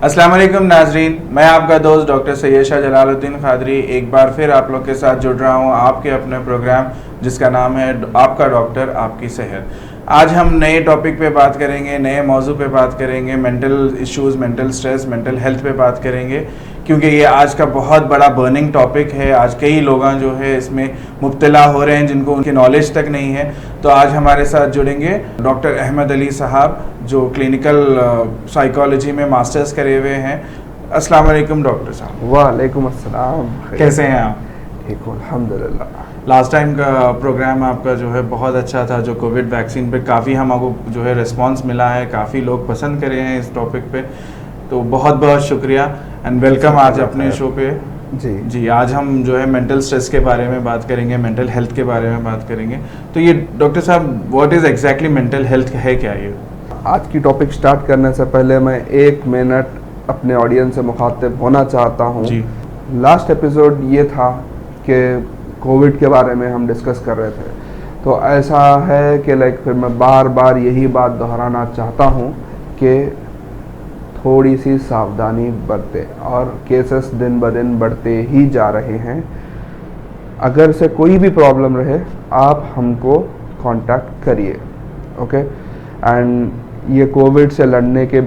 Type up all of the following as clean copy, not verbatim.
अस्सलाम वालेकुम नाजरीन, मैं आपका दोस्त डॉक्टर सैयद शाह जलालुद्दीन क़ादरी एक बार फिर आप लोग के साथ जुड़ रहा हूँ आपके अपने प्रोग्राम जिसका नाम है आपका डॉक्टर आपकी सेहत। आज हम नए टॉपिक पे बात करेंगे, नए मौजू पे बात करेंगे, mental issues, mental stress, mental health पे बात करेंगे, क्योंकि ये आज का बहुत बड़ा बर्निंग टॉपिक है। आज कई लोग जो है इसमें मुब्तला हो रहे हैं जिनको उनकी नॉलेज तक नहीं है। तो आज हमारे साथ जुड़ेंगे डॉक्टर अहमद अली साहब, जो क्लिनिकल साइकोलॉजी में मास्टर्स करे हुए हैं। अस्सलाम वालेकुम डॉक्टर साहब। वालेकुम अस्सलाम। कैसे हैं आप? ठीक हूँ अल्हम्दुलिल्लाह। लास्ट टाइम का प्रोग्राम आपका जो है बहुत अच्छा था, जो कोविड वैक्सीन पे काफ़ी हमको जो है रिस्पांस मिला है, काफ़ी लोग पसंद करे हैं इस टॉपिक पे, तो बहुत बहुत शुक्रिया एंड वेलकम आज अपने शो पे। जी आज हम जो है मेंटल स्ट्रेस के बारे में बात करेंगे, मेंटल हेल्थ के बारे में बात करेंगे। तो ये डॉक्टर साहब, what is exactly mental health है क्या ये? आज की टॉपिक स्टार्ट करने से पहले मैं 1 मिनट अपने ऑडियंस से मुखातिब होना चाहता हूँ। लास्ट एपिसोड ये था कि कोविड के बारे में हम डिस्कस कर रहे थे, तो ऐसा है कि फिर मैं बार बार यही बात दोहराना चाहता हूँ कि थोड़ी सी सावधानी बरतें, और केसेस दिन ब दिन बढ़ते ही जा रहे हैं। अगर से कोई भी प्रॉब्लम रहे आप हमको कांटेक्ट करिए, ओके। एंड ये कोविड से लड़ने के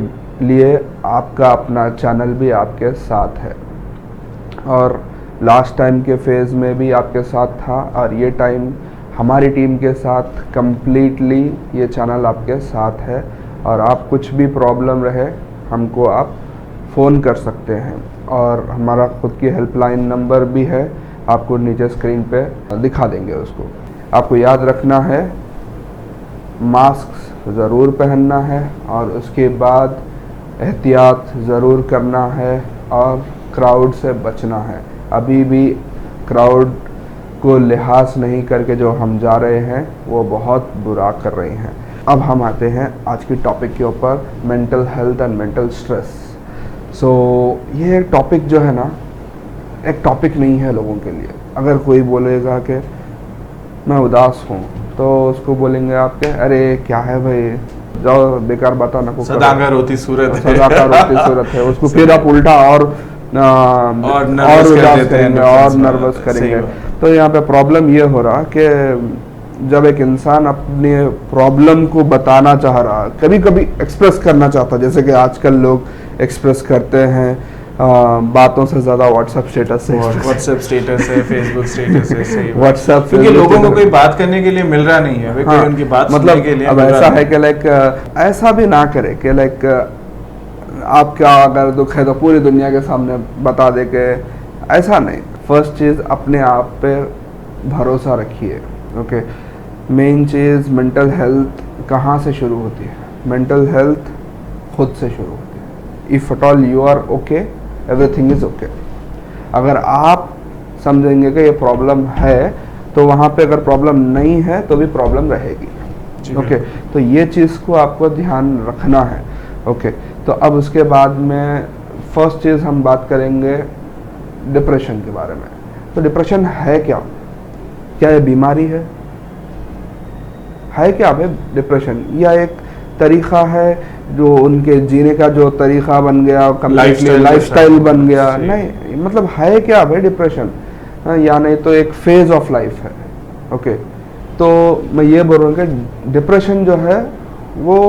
लिए आपका अपना चैनल भी आपके साथ है, और लास्ट टाइम के फेज़ में भी आपके साथ था, और ये टाइम हमारी टीम के साथ कंप्लीटली ये चैनल आपके साथ है। और आप कुछ भी प्रॉब्लम रहे हमको आप फ़ोन कर सकते हैं, और हमारा खुद की हेल्पलाइन नंबर भी है, आपको नीचे स्क्रीन पे दिखा देंगे उसको। आपको याद रखना है, मास्क ज़रूर पहनना है, और उसके बाद एहतियात ज़रूर करना है, और क्राउड से बचना है। अभी भी क्राउड को लिहाज नहीं करके जो हम जा रहे हैं वो बहुत बुरा कर रहे हैं। अब हम आते हैं आज की टॉपिक के ऊपर, mental health and mental stress. So ये टॉपिक जो है ना, एक टॉपिक नहीं है लोगों के लिए। अगर कोई बोलेगा कि मैं उदास हूँ, तो उसको बोलेंगे आपके, अरे क्या है भाई, जाओ बेकार बातें ना, सदाका रोती सूरत है, सदाका रोती सूरत है। उसको फिर आप उल्टा और उदास करेंगे और नर्वस करेंगे। तो यहाँ पे प्रॉब्लम ये हो रहा कि जब एक इंसान अपने प्रॉब्लम को बताना चाह रहा, कभी कभी एक्सप्रेस करना चाहता, जैसे कि आजकल लोग एक्सप्रेस करते हैं बातों से ज़्यादा व्हाट्सएप स्टेटस है, फेसबुक स्टेटस है, सही व्हाट्सएप, क्योंकि लोगों को कोई बात करने के लिए मिल रहा नहीं है, कोई उनकी बात मतलब के लिए अब ऐसा है कि ऐसा भी ना करे कि आपका अगर दुख है तो पूरी दुनिया के सामने बता दे के, ऐसा नहीं। फर्स्ट चीज़, अपने आप पे भरोसा रखिए, ओके। मेन चीज़, मेंटल हेल्थ कहाँ से शुरू होती है? मेंटल हेल्थ खुद से शुरू होती है। If at all you are okay, everything is okay. अगर आप समझेंगे कि ये प्रॉब्लम है, तो वहाँ पे अगर प्रॉब्लम नहीं है तो भी प्रॉब्लम रहेगी, ओके। तो ये चीज़ को आपको ध्यान रखना है, ओके। तो अब उसके बाद में फर्स्ट चीज़ हम बात करेंगे डिप्रेशन के बारे में। तो डिप्रेशन है क्या? क्या ये बीमारी है क्या भाई डिप्रेशन? या एक तरीक़ा है जो उनके जीने का जो तरीक़ा बन गया, लाइफस्टाइल बन गया? नहीं, मतलब है क्या भाई डिप्रेशन? या नहीं तो एक फेज़ ऑफ लाइफ है, ओके। तो मैं ये बोल रहा हूँ कि डिप्रेशन जो है वो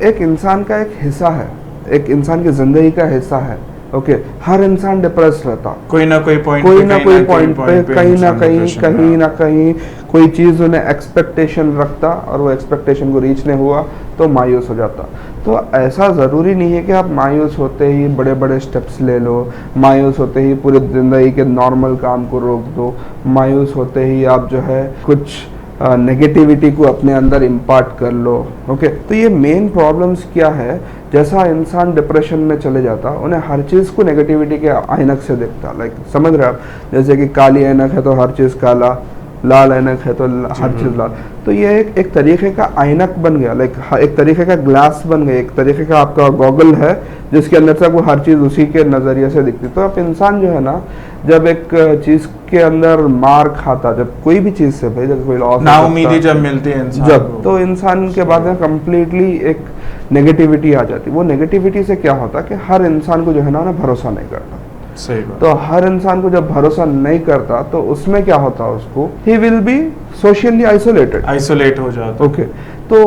एक इंसान का एक हिस्सा है, एक इंसान की ज़िंदगी का हिस्सा है, ओके। हर इंसान डिप्रेस रहता, कोई ना कोई पॉइंट पे कहीं ना कहीं कोई चीज़ उन्हें एक्सपेक्टेशन रखता, और वो एक्सपेक्टेशन को रीच नहीं हुआ तो मायूस हो जाता। तो ऐसा ज़रूरी नहीं है कि आप मायूस होते ही बड़े बड़े स्टेप्स ले लो, मायूस होते ही पूरी ज़िंदगी के नॉर्मल काम को रोक दो, मायूस होते ही आप जो है कुछ नेगेटिविटी को अपने अंदर इम्पार्ट कर लो, ओके। तो ये मेन प्रॉब्लम्स क्या है? जैसा इंसान डिप्रेशन में चले जाता, उन्हें हर चीज़ को नेगेटिविटी के ऐनक से देखता, समझ रहे आप? जैसे कि काली ऐनक है तो हर चीज़ काला, लाल ऐनक है तो हर चीज़ लाल। तो ये एक तरीके का ऐनक बन गया, एक तरीके का ग्लास बन गया, एक तरीके का आपका गॉगल है जिसके अंदर से आपको हर चीज़ उसी के नज़रिए से दिखती। तो अब इंसान जो है ना, जब एक चीज़ के अंदर मार खाता, जब कोई भी चीज़ से भाई, जब कोई लॉस, नाउमीदी जब मिलती है इंसान जब, तो इंसान के बाद में कम्प्लीटली एक नेगेटिविटी आ जाती। वो नेगेटिविटी से क्या होता कि हर इंसान को जो है ना भरोसा नहीं करता। सही बात। तो हर इंसान को जब भरोसा नहीं करता तो उसमें क्या होता है, उसको he will be socially isolate हो जाता। ओके, तो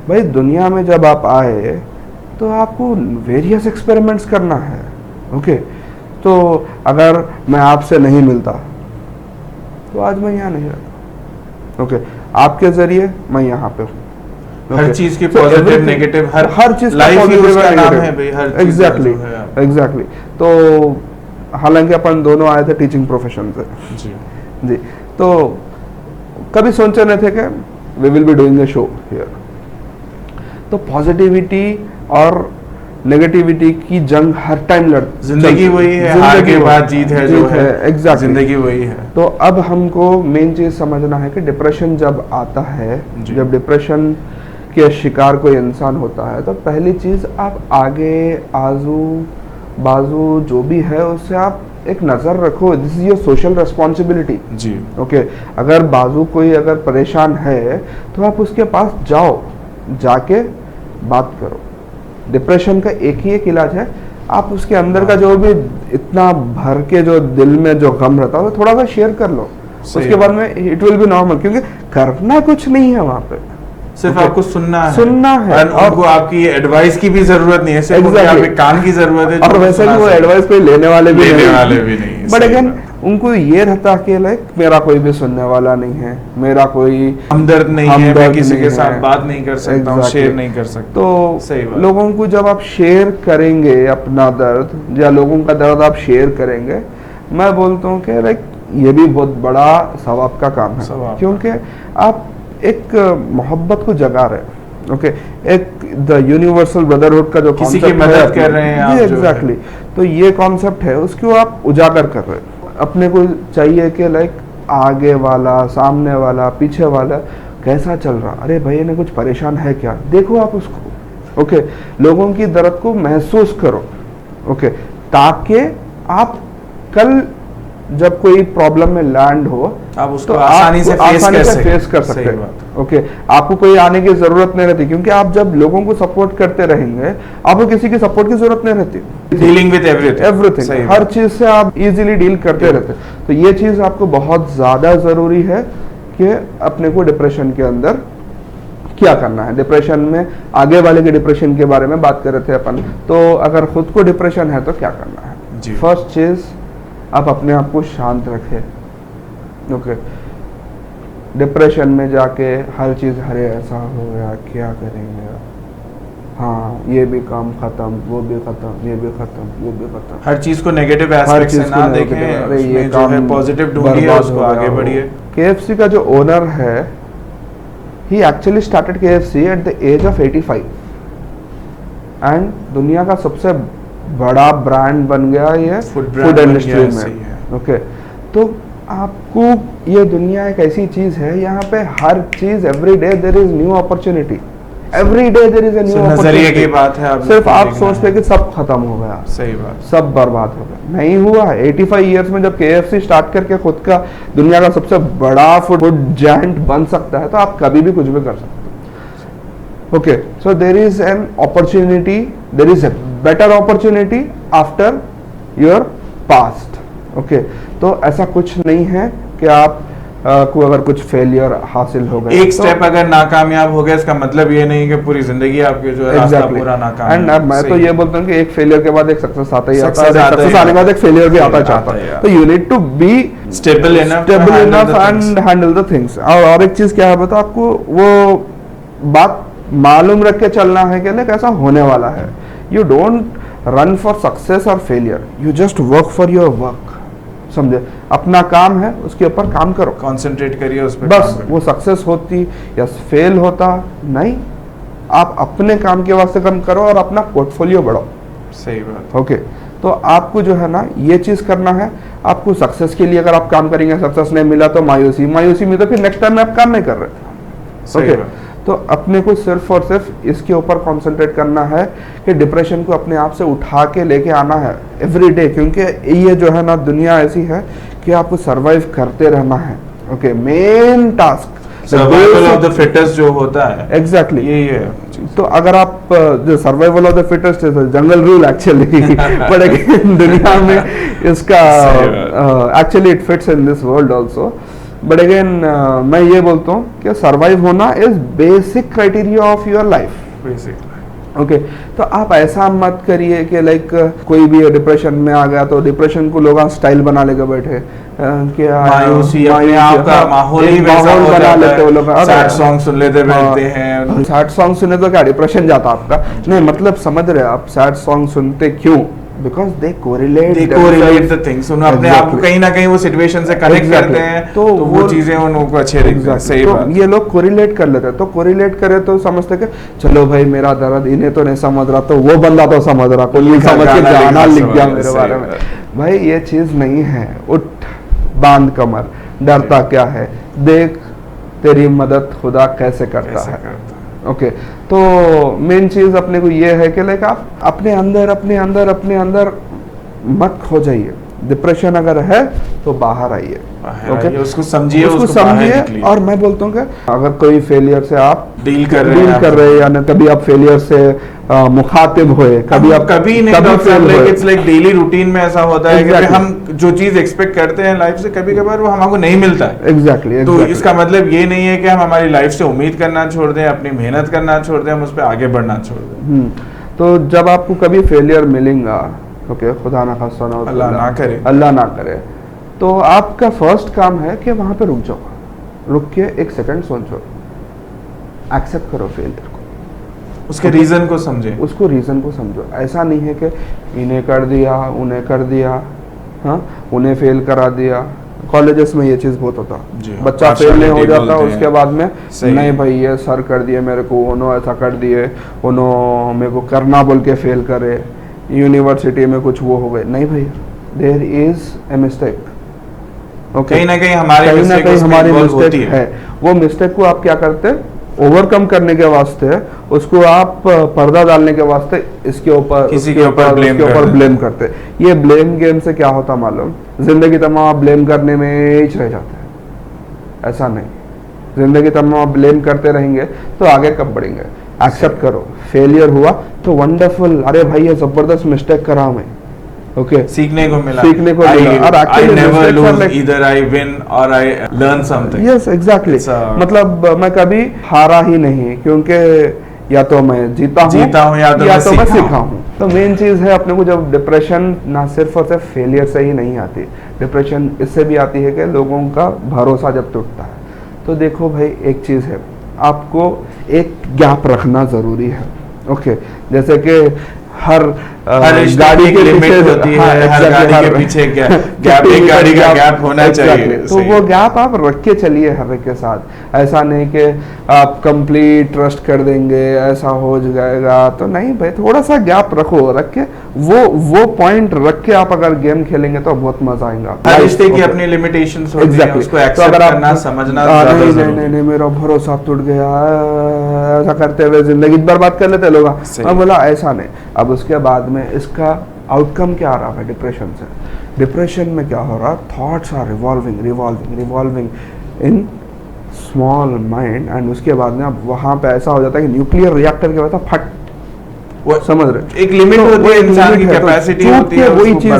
भाई दुनिया में जब आप आए तो आपको वेरियस एक्सपेरिमेंट्स करना है। ओके, तो अगर मैं आपसे नहीं मिलता तो आज मैं यहाँ नहीं रहता। ओके, आपके जरिए मैं यहाँ पे हूँ। हर चीज की पॉजिटिव नेगेटिव हर चीज लाइफ ही उसका नाम है भाई, हर चीज एग्जैक्टली। तो हालांकि अपन दोनों आए थे टीचिंग प्रोफेशन से जी, तो कभी सोचे नहीं थे कि we will be doing a show here. तो पॉजिटिविटी और नेगेटिविटी की जंग हर टाइम जिंदगी वही है, हार के बाद जीत है जो है, एग्जैक्टली जिंदगी वही है। तो अब हमको मेन चीज समझना है कि डिप्रेशन जब आता है, जब डिप्रेशन के शिकार कोई इंसान होता है, तो पहली चीज आप आगे आजू बाजू जो भी है उससे आप एक नज़र रखो। This is your social responsibility जी। ओके, अगर बाजू कोई अगर परेशान है तो आप उसके पास जाओ, जाके बात करो। डिप्रेशन का एक ही एक इलाज है, आप उसके अंदर का जो भी इतना भर के जो दिल में जो गम रहता है वो थोड़ा सा शेयर कर लो, उसके बाद में इट विल बी नॉर्मल। क्योंकि करना कुछ नहीं है वहां पे, सिर्फ आपको सुनना है और उनको आपकी एडवाइस की भी जरूरत नहीं है, सिर्फ आपके कान की जरूरत है। और वैसे भी वो एडवाइस कोई लेने वाले भी नहीं। बट अगेन उनको ये रहता कि लाइक मेरा कोई भी सुनने वाला नहीं है, मेरा कोई हमदर्द नहीं है, मैं किसी के साथ बात नहीं कर सकता हूँ, शेयर नहीं कर सकता। तो सही बात। लोगों को जब आप शेयर करेंगे अपना दर्द या लोगों का दर्द आप शेयर करेंगे, मैं बोलता हूँ कि लाइक ये भी बहुत बड़ा सवाब का काम है, क्योंकि आप एक मोहब्बत को जगा रहे हैं। ओके, एक द यूनिवर्सल ब्रदरहुड का जो किसी की मदद कर रहे हैं आप, एग्जैक्टली। तो ये कॉन्सेप्ट है, उसको आप उजागर कर रहे हैं। अपने को चाहिए कि लाइक आगे वाला, सामने वाला, पीछे वाला कैसा चल रहा, अरे भाई इन्हें कुछ परेशान है क्या, देखो आप उसको। ओके, लोगों की दर्द को महसूस करो। ओके, ताकि आप कल जब कोई प्रॉब्लम में लैंड हो आप उसको आसानी से फेस कर सकते हैं। ओके, आपको कोई आने की जरूरत नहीं रहती, क्योंकि आप जब लोगों को सपोर्ट करते रहेंगे आपको किसी की सपोर्ट की जरूरत नहीं रहती। डीलिंग विद एवरीथिंग, हर चीज से आप इजीली डील करते रहते। तो ये चीज आपको बहुत ज्यादा जरूरी है कि अपने को डिप्रेशन के अंदर क्या करना है। डिप्रेशन में आगे वाले के डिप्रेशन के बारे में बात कर रहे थे अपन, तो अगर खुद को डिप्रेशन है तो क्या करना है। फर्स्ट चीज, आप अपने आप को शांत रखें। ओके, डिप्रेशन में जाके हर चीज़ अरे ऐसा हो गया क्या करेंगे, हाँ ये भी काम खत्म, वो भी खत्म, ये भी खत्म, वो भी खत्म, हर चीज को नेगेटिव एस्पेक्ट से ना देखें, अरे ये जो है पॉजिटिव ढूंढिए, उसको आगे बढ़िए। KFC का जो ओनर है, he actually started KFC at the age of 85 and दुनिया का सबसे बड़ा ब्रांड बन गया ये फूड इंडस्ट्री में। ओके, तो आपको ये दुनिया एक ऐसी चीज है, यहाँ पे हर चीज every day there is new opportunity, every day there is a new नजरिए की बात है। सिर्फ आप सोचते हैं कि सब खत्म हो गया, सही बात, सब बर्बाद हो गया, नहीं हुआ। 85 इयर्स में जब KFC स्टार्ट करके खुद का दुनिया का सबसे बड़ा फूड जायंट बन सकता है, तो आप कभी भी कुछ भी कर सकते हो। Okay, so there is an opportunity, there is a better opportunity after your past. Okay, तो ऐसा कुछ नहीं है कि आप को अगर कुछ फेलियर हासिल हो गया, एक स्टेप अगर नाकामयाब हो गया, इसका मतलब ये नहीं कि पूरी जिंदगी आपके जो है रास्ता पूरा नाकाम। एंड मैं तो ये बोलता हूँ कि एक फेलियर के बाद एक सक्सेस आता ही आता है, सक्सेस आने के बाद एक फेलियर भी आता चाहता है। तो you need to be stable enough and handle the things. और एक चीज क्या है बता, आपको वो बात मालूम रख के चलना है कि लाइक ऐसा होने वाला है। You don't run for success और failure, you just work for your work. समझे, अपना काम है उसके ऊपर काम करो, कंसंट्रेट करिए उस पर, बस। वो सक्सेस होती या फेल होता नहीं, आप अपने काम के वास्ते काम करो और अपना पोर्टफोलियो बढ़ाओ। सही बात। ओके, तो आपको जो है ना ये चीज करना है। आपको सक्सेस के लिए अगर आप काम करेंगे, सक्सेस नहीं मिला तो मायूसी में, तो फिर नेक्स्ट टाइम में आप काम नहीं कर रहे थे। ओके, तो अपने को सिर्फ और सिर्फ इसके ऊपर कंसंट्रेट करना है कि डिप्रेशन को अपने आप से उठा के लेके आना है एवरी डे, क्योंकि ये जो है ना दुनिया ऐसी है कि आपको सरवाइव करते रहना है। Okay, main task survival of the fittest जो होता है, एग्जैक्टली यही है। तो अगर आप जो सर्वाइवल ऑफ द फिटेस्ट है जंगल रूल एक्चुअली बट अगेन दुनिया में इसका actually it fits in this world also but again मैं ये बोलता हूँ कि सर्वाइव होना is basic criteria of your life basic. Okay तो आप ऐसा मत करिए कि लाइक कोई भी डिप्रेशन में आ गया तो डिप्रेशन को लोग स्टाइल बना लेकर बैठे कि मायूसी अपने आप का माहौल ही वैसा हो जाता है, वो लोग सैड सॉन्ग सुन लेते बैठते हैं। सैड सॉन्ग सुने तो क्या डिप्रेशन जाता आपका? नहीं, मतलब समझ रहे आप सैड सॉन्ग सुनते क्यों? Because they correlate the things, उन्हें अपने आप को कहीं ना कहीं वो सिचुएशन से कनेक्ट करते हैं, तो वो चीजें उनको अच्छे लगती हैं। सही बात। ये लोग कोरिलेट कर लेते हैं, तो कोरिलेट करे तो समझते कि चलो भाई मेरा दर्द इन्हें तो नहीं समझ रहा, तो वो बंदा तो समझ रहा, कोई समझ के गाना लिख गया मेरे बारे में। भाई ये चीज नहीं है। उठ, बांध कमर, डरता क्या है, देख तेरी मदद खुदा कैसे करता है। ओके तो मेन चीज अपने को ये है कि लाइक आप अपने अंदर मत खो जाइए। डिप्रेशन अगर है तो बाहर आइए, ओके उसको समझिए, और मैं बोलता हूँ कि अगर कोई फेलियर से आप डील कर रहे हैं या न कभी आप फेलियर से मुखातिब हुए, कभी आप कभी इट्स लाइक डेली रूटीन में ऐसा होता है कि हम जो चीज एक्सपेक्ट करते हैं लाइफ से कभी कभार वो हमको नहीं मिलता है। एग्जैक्टली तो इसका मतलब ये नहीं है कि हम हमारी लाइफ से उम्मीद करना छोड़ दें, अपनी मेहनत करना छोड़ दें, हम उस पर आगे बढ़ना छोड़ दें। तो जब आपको कभी फेलियर मिलेगा, ओके खुदा ना खास्ता ना अल्लाह ना करे, तो आपका फर्स्ट काम है कि वहां पे रुक जाओ, रुक के एक सेकंड सोचो, एक्सेप्ट करो फेलियर को, उसके रीजन को समझे, उसको रीजन को समझो। ऐसा नहीं है कि इन्हें कर दिया, उन्हें कर दिया, हाँ उन्हें फेल करा दिया। कॉलेजेस में ये चीज बहुत होता, बच्चा फेल नहीं हो जाता उसके बाद में नहीं भाई ये सर कर दिए मेरे को, उन्होंने ऐसा कर दिए, उन्होंने मेरे को करना बोल के फेल करे, यूनिवर्सिटी में कुछ वो हो गए। नहीं भाई, देयर इज ए मिस्टेक। कहीं ना कहीं हमारी मिस्टेक है। वो मिस्टेक को आप क्या करते हैं, ओवरकम करने के वास्ते, उसको आप पर्दा डालने के वास्ते इसके ऊपर किसी के ऊपर ब्लेम करते। ये ब्लेम गेम से क्या होता मालूम, जिंदगी तमाम आप ब्लेम करने में ही रह जाते हैं। ऐसा नहीं, जिंदगी तमाम आप ब्लेम करते रहेंगे तो आगे कब बढ़ेंगे। एक्सेप्ट करो, फेलियर हुआ तो वंडरफुल, अरे भाई ये जबरदस्त मिस्टेक करा मैं, ओके सीखने को मिला, और I never lose, either I win or I learn something. Yes, exactly. मतलब मैं कभी हारा ही नहीं, क्योंकि या तो मैं जीता हूँ या तो मैं सीखा हूँ। तो मेन चीज है अपने को, जब डिप्रेशन ना सिर्फ और सिर्फ फेलियर से ही नहीं आती, डिप्रेशन इससे भी आती है कि लोगों का भरोसा जब टूटता है। तो देखो भाई एक चीज है, आपको एक गैप रखना जरूरी है, ओके जैसे कि हर गाड़ी की लिमिट होती है, हर गाड़ी के पीछे एक गाड़ी का गैप होना चाहिए। तो वो गैप आप रख के चलिए हर एक के साथ। ऐसा नहीं कि आप कंप्लीट ट्रस्ट कर देंगे, ऐसा हो जाएगा, तो नहीं भाई, थोड़ा सा गैप रखो, रख के वो पॉइंट रख के आप अगर गेम खेलेंगे तो बहुत मजा आएगा। हर रिश्ते की अपनी लिमिटेशंस होती हैं, उसको एक्सेप्ट करना, समझना ज़्यादा जरूरी है। नहीं मेरा भरोसा टूट गया, ऐसा करते हुए जिंदगी बर्बाद कर लेते लोग। मैं बोला ऐसा नहीं। अब उसके बाद में इसका आउटकम क्या आ रहा है डिप्रेशन से? डिप्रेशन में क्या हो रहा, thoughts are revolving in small mind, and उसके बाद में अब वहां पे ऐसा हो जाता है कि न्यूक्लियर रिएक्टर के बाद फट, वो समझ रहे, एक लिमिट होती है, इंसान की कैपेसिटी होती है, वही चीज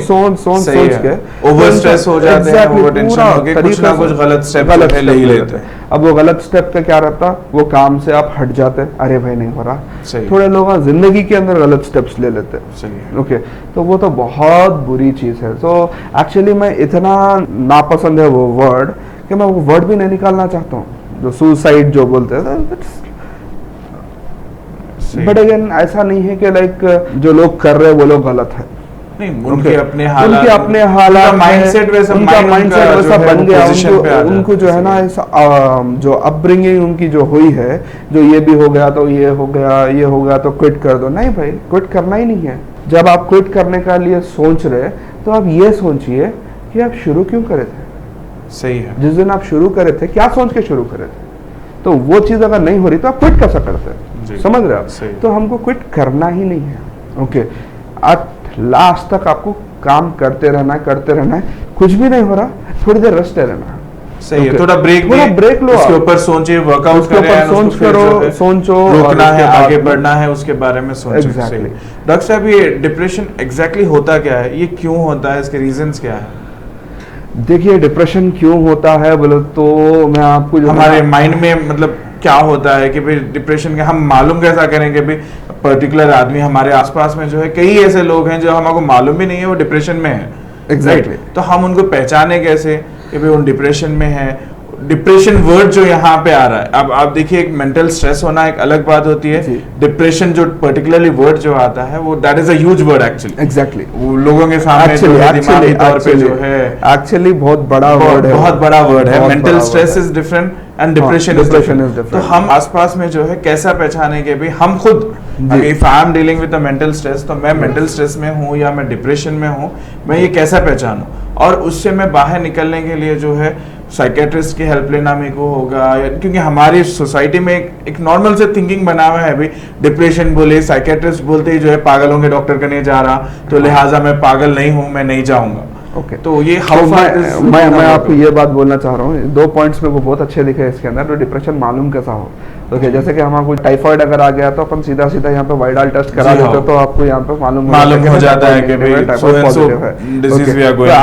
सोच के ओवर स्ट्रेस हो जाते हैं, ओवर टेंशन हो के कुछ ना कुछ गलत स्टेप ले ही लेते हैं। अब वो गलत स्टेप का क्या रहता, वो काम से आप हट जाते, अरे भाई नहीं हो रहा। थोड़े लोग जिंदगी के अंदर गलत स्टेप्स ले लेते, ओके तो वो तो बहुत बुरी चीज है। सो एक्चुअली मैं इतना नापसंद है वो वर्ड कि मैं वो वर्ड भी नहीं निकालना चाहता हूँ, जो सुसाइड जो बोलते हैं। बट अगेन ऐसा नहीं है कि लाइक जो लोग कर रहे हैं वो लोग गलत है, नहीं उनके अपने हालात माइंडसेट वैसा बन गया, उनको जो है ना ऐसा जो अपब्रिंगिंग उनकी जो हुई है, जो ये भी हो गया तो ये हो गया तो क्विट कर दो। नहीं भाई, क्विट करना ही नहीं है। जब आप क्विट करने का लिए सोच रहे तो आप ये सोचिए कि आप शुरू क्यों करे थे। सही है, जिस दिन आप शुरू करे थे क्या सोच के शुरू करे थे, तो वो चीज अगर नहीं हो रही तो आप क्विट कैसा करते हैं, समझ रहे आप? तो हमको क्विट करना ही नहीं है, ओके आप लास्ट तक आपको काम करते रहना है। कुछ भी नहीं हो रहा, थोड़ी देर रेस्ट रहना, सही है, थोड़ा ब्रेक लो, उसके ऊपर सोचिए, वर्कआउट करें, सोचो, रोकना है, आगे बढ़ना है, उसके बारे में सोचें। Exactly. डॉक्टर साहब, ये डिप्रेशन एग्जैक्टली होता क्या है, ये क्यों होता है, इसके रीजंस क्या है? देखिए, डिप्रेशन क्यों होता है बोलो तो मैं आपको जो हमारे माइंड में मतलब क्या होता है कि भाई डिप्रेशन के हम मालूम कैसा करें कि भाई पर्टिकुलर आदमी हमारे आसपास में जो है, कई ऐसे लोग हैं जो हमको मालूम भी नहीं है वो डिप्रेशन में है। एग्जैक्टली। तो हम उनको पहचाने कैसे कि भाई उन डिप्रेशन में है? डिप्रेशन वर्ड जो यहाँ पे आ रहा है, अब आप देखिए, एक मेंटल स्ट्रेस होना एक अलग बात होती है, डिप्रेशन जो पर्टिकुलरली वर्ड जो आता है वो that is a huge word actually. Exactly, वो लोगों के सामने जो है दिमागी तौर पे जो है एक्चुअली बहुत बड़ा वर्ड है, बहुत बड़ा वर्ड है। Mental stress is different and depression is different. तो हम आसपास में जो है कैसा पहचाने के भाई हम खुद, if I am dealing with a mental stress, तो मैं मेंटल स्ट्रेस में हूँ या मैं डिप्रेशन में हूँ, मैं ये कैसा पहचानूं? और उससे मैं बाहर निकलने के लिए जो है साइकेट्रिस्ट की हेल्प लेना मेरे को होगा, क्योंकि हमारी सोसाइटी में एक नॉर्मल से थिंकिंग बना हुआ है भाई, डिप्रेशन बोले, साइकेट्रिस्ट बोलते ही जो है पागलों के डॉक्टर करने जा रहा, तो लिहाजा मैं पागल नहीं हूं, मैं नहीं जाऊंगा। ओके, तो ये मैं आपको ये बात बोलना चाह रहा हूँ, 2 पॉइंट्स मेरे को बहुत अच्छे दिखे इसके अंदर। तो डिप्रेशन मालूम कैसा हो, ओके, जैसे कि हमारा कोई टाइफाइड अगर आ गया तो अपन सीधा यहाँ पे वाइडाल टेस्ट करा देते तो आपको यहाँ पे मालूम हो जाता है कि भाई टाइफाइड पॉजिटिव है।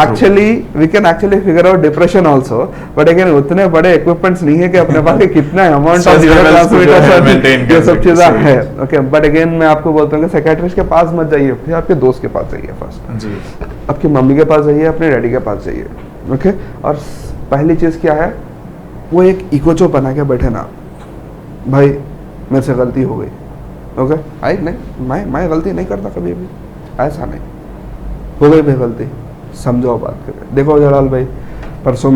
Actually we can actually figure out depression also, but again उतने बड़े इक्विपमेंट्स नहीं है कि अपने पास कितना अमाउंट ऑफ न्यूरोट्रांसमीटर ये सब चीजें है। ओके, बट अगेन मैं आपको बोलता हूँ कि साइकियाट्रिस्ट के पास मत जाइए, फिर आपके दोस्त के पास जाइए, फर्स्ट आपकी मम्मी के पास जाइए, अपने डैडी के पास जाइए। ओके, और पहली चीज क्या है, वो एक इकोचो बना के बैठे ना, भाई मेरे से गलती हो गई, ओके, आई नहीं, मैं गलती नहीं करता कभी भी, ऐसा नहीं, हो गई भाई गलती, समझो बात करें। देखो जलाल भाई, परसों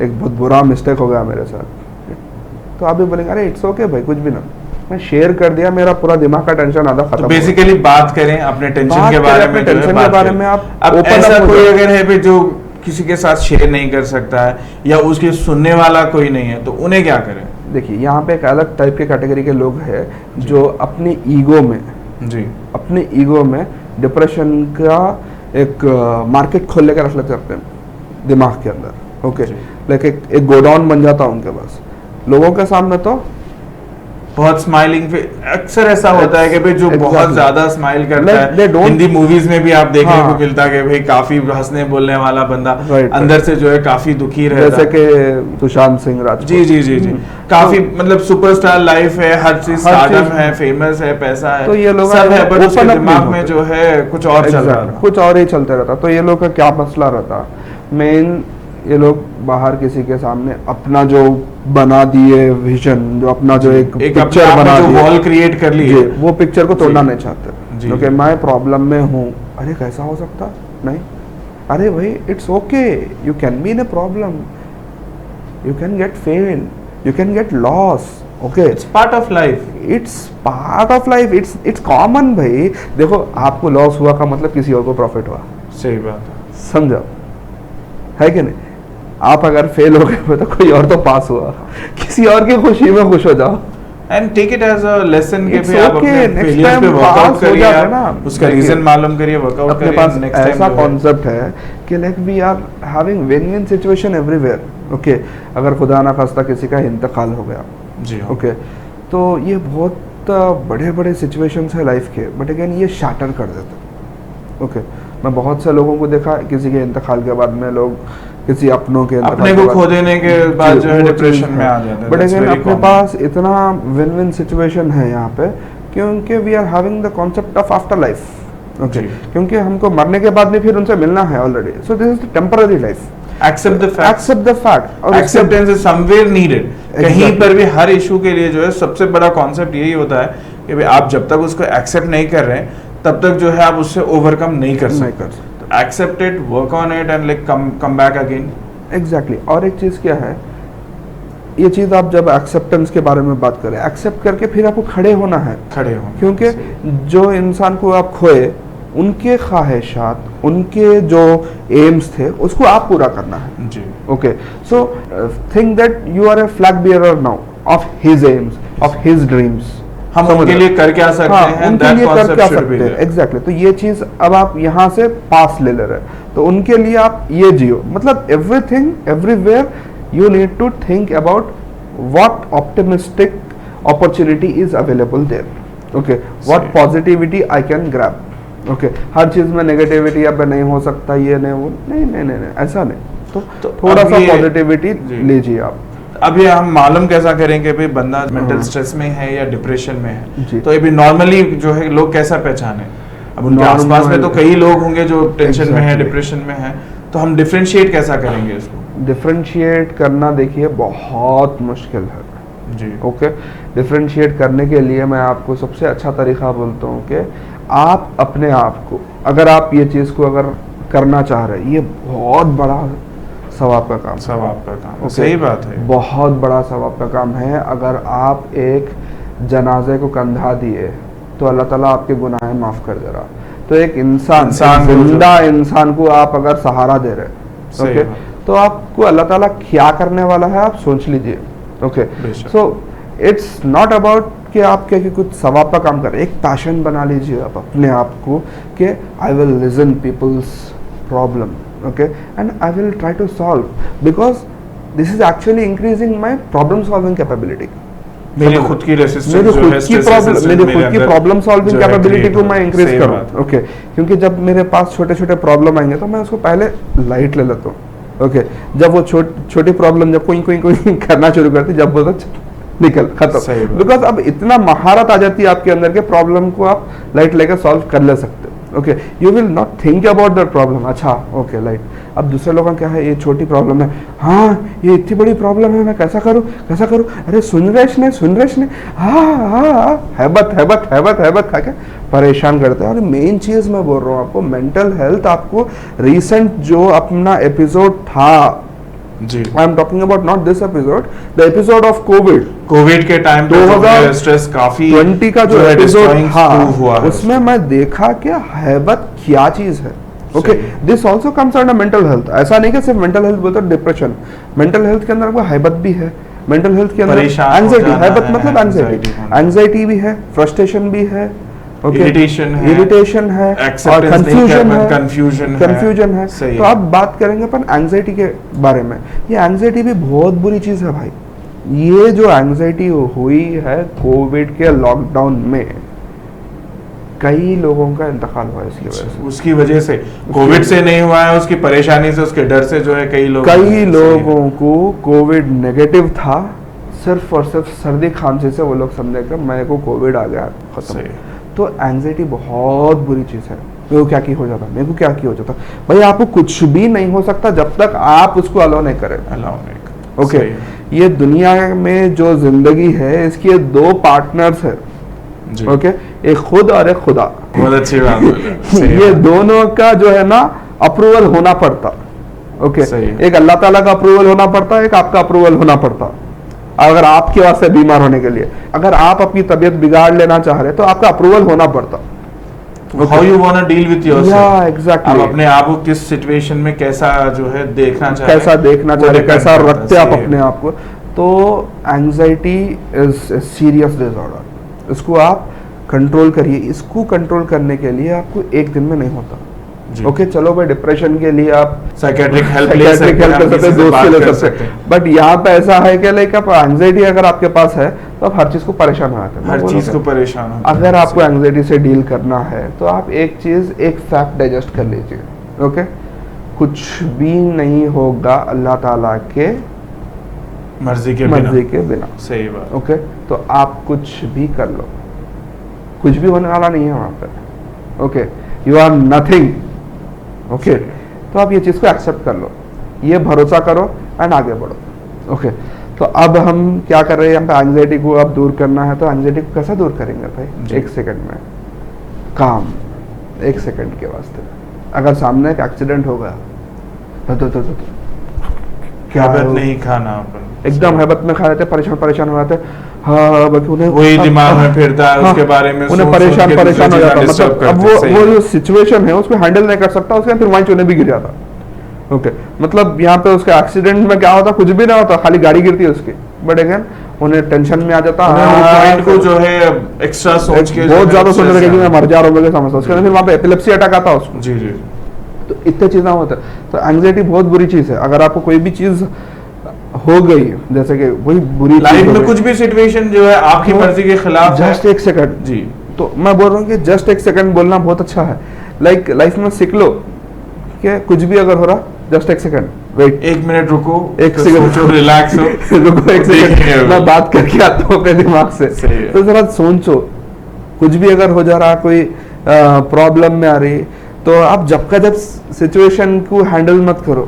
एक बहुत बुरा मिस्टेक हो गया मेरे साथ, तो आप भी बोलेंगे अरे इट्स ओके भाई, कुछ भी ना, मैं शेयर कर दिया, मेरा पूरा दिमाग का टेंशन आधा खत्म। तो बेसिकली बात करें अपने टेंशन के बारे में, टेंशन के बारे में। आप अब ऐसा कोई अगर है भी जो किसी के साथ शेयर नहीं कर सकता है या उसके सुनने वाला कोई नहीं है, तो उन्हें क्या करें? देखिए, यहाँ पे एक अलग टाइप के कैटेगरी के लोग हैं जो अपने ईगो में डिप्रेशन का एक मार्केट खोल लेकर रख लेते हैं दिमाग के अंदर। ओके, लाइक एक गोडाउन बन जाता है उनके पास, लोगों के सामने तो बहुत स्माइलिंग, अक्सर ऐसा होता है कि भाई जो बहुत ज्यादा स्माइल करता है, हिंदी मूवीज में भी आप देखने को मिलता है कि भाई काफी हंसने बोलने वाला बंदा अंदर से जो है काफी दुखी रहता है, जैसे कि सुशांत सिंह राजपूत। जी काफी मतलब सुपरस्टार लाइफ है, हर चीज स्टारडम है, फेमस है, पैसा है, तो ये लोग सब है, पर उसके दिमाग में जो है कुछ और चल रहा है, कुछ और ही चलते रहता। तो ये लोग का क्या मसला रहता, मेन ये लोग बाहर किसी के सामने अपना जो बना दिए विजन, जो अपना जो एक पिक्चर बना दिए, वॉल क्रिएट कर ली, वो पिक्चर को तोड़ना नहीं चाहते, क्योंकि मैं प्रॉब्लम में हूँ। अरे कैसा हो सकता, नहीं, अरे भाई it's okay, you can be in a problem, you can get fail, you can get loss, okay, it's part of life, it's common. भाई देखो, आपको लॉस हुआ का मतलब किसी और को प्रॉफिट हुआ, सही बात है, समझो, है कि नहीं? आप अगर फेल हो गए तो कोई और तो पास हुआ, किसी और की खुशी में खुश हो जाओ and take it as a lesson के भी आप अपने फेलियर पे वर्कआउट करिए, उसका रीजन मालूम करिए, वर्कआउट करिए। अपने पास ऐसा कॉन्सेप्ट है कि like we are having win win situation everywhere. Okay, अगर खुदा ना खास्ता किसी का इंतकाल हो गया, जी ओके, तो ये बहुत बड़े बड़े सिचुएशंस है लाइफ के, बट अगेन ये शाटर कर देते। ओके, मैं बहुत से लोगों को देखा, किसी के इंतकाल के बाद में लोग किसी अपनों के अपने को खो देने के बाद जो है डिप्रेशन में आ जाते हैं। बट अगेन अपने पास इतना विन विन सिचुएशन है यहाँ पे, क्योंकि we are having the concept of afterlife. Okay, क्योंकि हमको मरने के बाद भी फिर उनसे मिलना है already, so this is the temporary life. Accept the fact. और acceptance is somewhere needed. कहीं पर भी हर इशू के लिए जो है सबसे बड़ा कॉन्सेप्ट यही होता है कि भाई आप जब तक उसको एक्सेप्ट नहीं कर रहे हैं तब तक जो है आप उससे ओवरकम नहीं कर सकते। तो accept it, work on it and like come back again. Exactly. और एक चीज क्या है, ये चीज आप जब एक्सेप्टेंस के बारे में बात करें, एक्सेप्ट करके फिर आपको खड़े होना है, क्योंकि जो इंसान को आप खोए उनके ख्वाहिशात, उनके जो एम्स थे उसको आप पूरा करना है जी। Okay, so think that you are a flag bearer now of his aims, of his dreams. हम उनके लिए कर क्या सकते हैं, उनके लिए कर क्या सकते हैं, एग्जैक्टली। तो ये चीज अब आप यहाँ से पास ले रहे हैं, तो उनके लिए आप ये जियो, मतलब everything everywhere you need to think about what optimistic opportunity is available there. Okay, what सही। positivity I can grab. Okay, हर चीज में नेगेटिविटी अब नहीं हो सकता, ये नहीं वो नहीं ऐसा नहीं, तो थोड़ा अब सा ये- पॉजिटिविटी जी। लीजिए आप। अब ये हम मालूम कैसा करें कि भाई बंदा मेंटल स्ट्रेस में है या डिप्रेशन में जी। है, तो अभी नॉर्मली जो है लोग कैसा पहचाने? अब उनके Normal- आसपास में तो कई लोग होंगे जो टेंशन में है, Exactly। डिप्रेशन में है, तो हम डिफरेंशिएट कैसा करेंगे इसको? डिफरेंशिएट करना देखिए बहुत मुश्किल है। जी। ओके, डिफरेंशिएट करने के लिए मैं आपको सबसे अच्छा तरीका बोलता हूँ कि आप अपने आप को, अगर आप ये चीज़ को अगर करना चाह रहे हैं, ये बहुत बड़ा सवाब का काम है। सवाब का काम है, ओके? सही बात है। बहुत बड़ा सवाब का काम है। अगर आप एक जनाजे को कंधा दिए तो अल्लाह ताला आपके गुनाह माफ़ कर दे रहा। तो एक इंसान इंसान को जो- जिंदा इंसान को आप अगर सहारा दे रहे, सही ओके, बात। तो आपको अल्लाह ताला क्या करने वाला है आप सोच लीजिए। ओके, बेशक। सो इट्स नॉट अबाउट कि आप क्या कि कुछ सवाब का काम करें, एक पैशन बना लीजिए आप अपने आप को कि I will listen peoples problem, okay, and I will try to solve, because this is actually increasing my problem solving capability. मेरी खुद की रेसिस्टेंस मेरी जो खुद है, की stress प्रॉब्लम resistance मेरी मेरे खुद की अंदर प्रॉब्लम सॉल्विंग जो है कैपेबिलिटी create को हो मैं रहा है। इंक्रीज सही करूँ। बात है। ओके, क्योंकि जब मेरे पास छोटे छोटे प्रॉब्लम आएंगे तो मैं उसको पहले लाइट ले लेता हूँ। ओके, जब वो छोटी प्रॉब्लम जब कोई कोई कोई करना शुरू करती, जब वो तो निकल खत्म, सही बात। बिकॉज अब इतना महारत आ जाती है आपके अंदर के प्रॉब्लम को आप लाइट लेकर सॉल्व कर ले सकते हो। Okay, you will not think about that problem, अच्छा ओके लाइट। अब दूसरे लोगों का क्या है, ये छोटी प्रॉब्लम है, हाँ ये इतनी बड़ी प्रॉब्लम है, मैं कैसा करूँ, अरे सुन रहे हाँ हैबत खा के परेशान करते हैं। और मेन चीज़ मैं बोल रहा हूँ आपको, मेंटल हेल्थ, आपको रिसेंट जो अपना एपिसोड था, जी, I am talking about not this episode, the episode of Covid के टाइम पे 2020 स्ट्रेस काफी 20 का जो है एपिसोड destroying था, proof हुआ है उसमें मैं देखा कि हैबत क्या चीज है। ओके, सही। This also comes under mental health. ऐसा नहीं कि सिर्फ मेंटल हेल्थ बोलते डिप्रेशन, मेंटल हेल्थ के अंदर आपको हैबत भी है, मेंटल हेल्थ के अंदर परेशान हो एंजाइटी, जाना हैबत है, मतलब एंजाइटी, anxiety होना। एंजाइटी भी है, फ्रस्ट्रेशन भी है, Irritation है, इरिटेशन है, और acceptance नहीं कंफ्यूजन करना, है, confusion है। सही तो है। आप बात करेंगे अपन एंजाइटी के बारे में। ये एंजाइटी भी बहुत बुरी चीज है भाई। ये जो एंजाइटी हुई है कोविड के लॉकडाउन में, कई लोगों का इंतकाल हुआ इसकी वजह से। उसकी वजह से, कोविड से नहीं हुआ है, उसकी परेशानी से, उसके डर से जो है कई लोगों को कोविड नेगेटिव था, सिर्फ और सिर्फ सर्दी खांसी से वो लोग समझे कि मेरे को कोविड आ गया, खत्म। सही। तो एंजाइटी बहुत बुरी चीज़ है। मेरे को क्या की हो जाता, मेरे को क्या की हो जाता, भाई आपको कुछ भी नहीं हो सकता जब तक आप उसको अलाउ नहीं करें। अलाउ नहीं कर। ओके, सही। ये दुनिया में जो जिंदगी है, इसके दो पार्टनर्स है। जी। ओके, एक खुद और एक खुदा। बहुत अच्छी बात बोली। सही ये बात। दोनों का जो है ना अप्रूवल होना पड़ता। ओके, सही है। एक अल्लाह ताला का अप्रूवल होना पड़ता, एक आपका अप्रूवल होना पड़ता। अगर आपके वास्ते बीमार होने के लिए, अगर आप अपनी तबीयत बिगाड़ लेना चाह रहे तो आपका अप्रूवल होना पड़ता। How you want to deal with yourself. Yeah, exactly. आप अपने आप को किस सिचुएशन में कैसा जो है देखना चाह रहे हैं, कैसा देखना वो चाह रहे, depend कैसा करता है। रखते आप सही है। अपने आप को। तो एंजाइटी इज सीरियस डिसऑर्डर, इसको आप कंट्रोल करिए। इसको कंट्रोल करने के लिए आपको एक दिन में नहीं होता। जी। ओके, चलो भाई डिप्रेशन के लिए आप साइकेट्रिक हेल्प ले Psychiatric सकते हैं, help ले आप सकते किसी हैं, से दोस्त बात के ले कर सकते हैं। हैं। बट यहाँ पे ऐसा है कि लाइक आप एंजाइटी अगर आपके पास है तो आप हर चीज को परेशान हो जाते हैं। हर मैं चीज को बोलूँगा, परेशान होते हैं। अगर आपको सही। एंजाइटी से डील करना है तो आप एक चीज, एक फैक्ट डाइजेस्ट कर लीजिए। ओके, कुछ भी नहीं होगा अल्लाह ताला के मर्जी के मर्जी बिना। के बिना। सही बात। ओके, तो आप कुछ भी कर लो, कुछ भी होने वाला नहीं है वहां पे। Okay, you are nothing. Okay, तो आप ये चीज को एक्सेप्ट कर लो, ये भरोसा करो एंड आगे बढ़ो। ओके, तो अब हम क्या कर रहे हैं, यहाँ पे एंजाइटी को अब दूर करना है। तो एंजाइटी को कैसे दूर करेंगे भाई? जी। 1 सेकंड में काम, 1 सेकंड के वास्ते। अगर सामने एक एक्सीडेंट हो गया तो क्या हैबिट नहीं खाना अपन। एकदम हैबत में खा लेते, परेशान हो जाते। हाँ, बल्कि उन्हें वही दिमाग में फिरता है, उसके बारे में उन्हें सोच परेशान के दूसरी हो जाता। चीजें disturb मतलब अब करते हैं। सही वो है। जो सिचुएशन है उसको हैंडल नहीं कर सकता, उसके फिर वहीं चुने भी गिर जाता। ओके, मतलब यहाँ पे उसका एक्सीडेंट में क्या होता, कुछ भी ना होता, खाली गाड़ी गिरती है उसकी। बट अगेन उन्हें टेंशन में आ जाता, पॉइंट को जो है एक्स्ट्रा सोच के बहुत ज्यादा सोचने लगे कि मैं मर जा रहा हूँ, समझता। उसके फिर वहाँ पे एपिलेप्सी अटैक आता है उसको। जी जी। तो इतने चीज़ें होता है। तो एंग्जाइटी बहुत बुरी चीज़ है। अगर आपको कोई भी चीज़ हो गई, जैसे कि वही बुरी लाइफ में कुछ भी सिचुएशन जो है आपकी मर्जी के खिलाफ है, जस्ट एक सेकंड जी, तो मैं बोल रहा हूँ कि जस्ट एक सेकंड बोलना बहुत अच्छा है। लाइक लाइफ में सीख लो कि कुछ भी अगर हो रहा, जस्ट एक सेकंड वेट, 1 मिनट रुको, एक सेकंड रिलैक्स हो, रुको एक सेकंड, मैं बात करके आता हूँ अपने दिमाग से। तो जरा सोचो, कुछ भी अगर हो जा रहा, कोई प्रॉब्लम में आ रही, तो आप जब का जब सिचुएशन को हैंडल मत करो,